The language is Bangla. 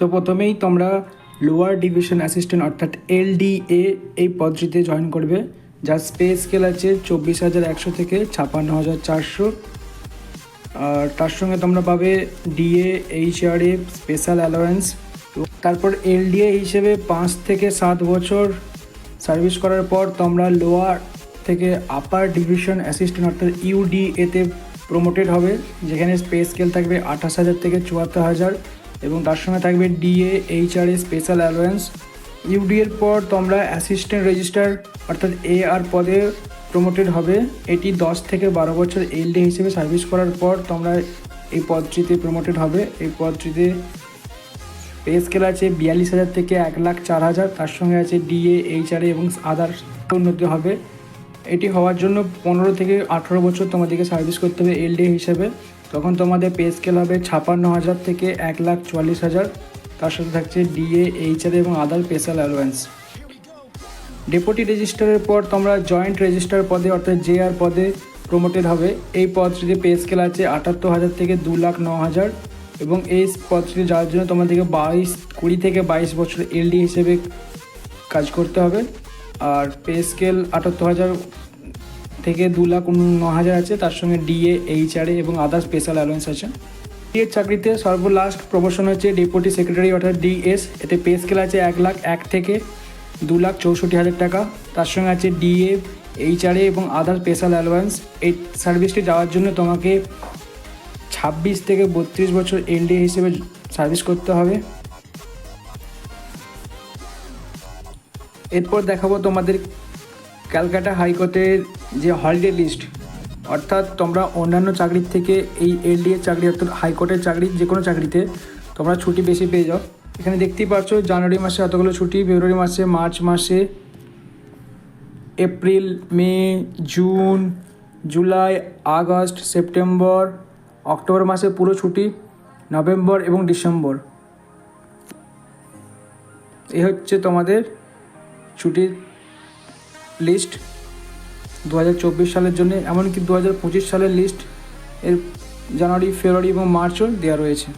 সো প্রথমেই তোমরা লোয়ার ডিভিশন অ্যাসিস্ট্যান্ট অর্থাৎ LDA এই পদটিতে জয়েন করবে, যার পে স্কেল আছে 24,100 থেকে 56,400। আর তার সঙ্গে তোমরা পাবে DA HRA স্পেশাল অ্যালাওয়েন্স। তারপর LDA হিসেবে 5 থেকে 7 বছর সার্ভিস করার পর তোমরা লোয়ার থেকে আপার ডিভিশন অ্যাসিস্ট্যান্ট অর্থাৎ UDA-তে প্রমোটেড হবে, যেখানে পে স্কেল থাকবে 28,000 থেকে 74,000 এবং তার সঙ্গে থাকবে DA HRA স্পেশাল অ্যালাওয়েন্স। UDA-এর পর তোমরা অ্যাসিস্ট্যান্ট রেজিস্ট্রার অর্থাৎ AR পদে প্রমোটেড হবে। এটি 10 থেকে 12 বছর LDA হিসেবে সার্ভিস করার পর তোমরা এই পদটিতে প্রমোটেড হবে। এই পদটিতে পে স্কেল আছে 42,000 থেকে 1,04,000, তার সঙ্গে আছে DA HRA এবং আদার্স উন্নতি হবে। এটি হওয়ার জন্য 15 থেকে 18 বছর তোমাদেরকে সার্ভিস করতে হবে LDA হিসেবে। তখন তোমাদের পে স্কেল হবে 56,000 থেকে 1,44,000, তার সাথে থাকছে DA HRA এবং আদার স্পেশাল অ্যালাওয়েন্স। ডেপুটি রেজিস্ট্রারের পর তোমরা জয়েন্ট রেজিস্ট্রার পদে অর্থাৎ JR পদে প্রমোটেড হবে। এই পদটিতে পে স্কেল আছে 78,000 থেকে 2,09,000 এবং এই পদটি যাওয়ার জন্য তোমাদেরকে 20 থেকে 22 বছর LDA হিসেবে কাজ করতে হবে। আর পে স্কেল 78,000 থেকে 2,09,000 আছে, তার সঙ্গে DA HRA এবং আদার স্পেশাল অ্যালাওয়েন্স আছে। এর চাকরিতে সর্বলাস্ট প্রমোশন হচ্ছে ডেপুটি সেক্রেটারি অর্থাৎ DS। এতে পে স্কেল আছে 1,01,000 থেকে 2,64,000 টাকা, তার সঙ্গে আছে DA HRA এবং আদার স্পেশাল অ্যালাওয়েন্স। এই সার্ভিসটি যাওয়ার জন্য তোমাকে 26 থেকে 32 বছর LDA হিসেবে সার্ভিস করতে হবে। এরপর দেখাবো তোমাদের ক্যালকাটা হাইকোর্টের যে হলিডে লিস্ট, অর্থাৎ তোমরা অন্যান্য চাকরির থেকে এই LDA চাকরি অর্থাৎ হাইকোর্টের চাকরি যে কোনো চাকরিতে তোমরা ছুটি বেশি পেয়ে যাও। এখানে দেখতেই পাচ্ছ জানুয়ারি মাসে এতগুলো ছুটি, ফেব্রুয়ারি মাসে, মার্চ মাসে, এপ্রিল, মে, জুন, জুলাই, আগস্ট, সেপ্টেম্বর, অক্টোবর মাসে পুরো ছুটি, নভেম্বর এবং ডিসেম্বর। এই হচ্ছে তোমাদের ছুটির লিস্ট 2024 সালের জন্য। এমনকি 2025 সালের লিস্ট এর জানুয়ারি, ফেব্রুয়ারি এবং মার্চও দেওয়া রয়েছে।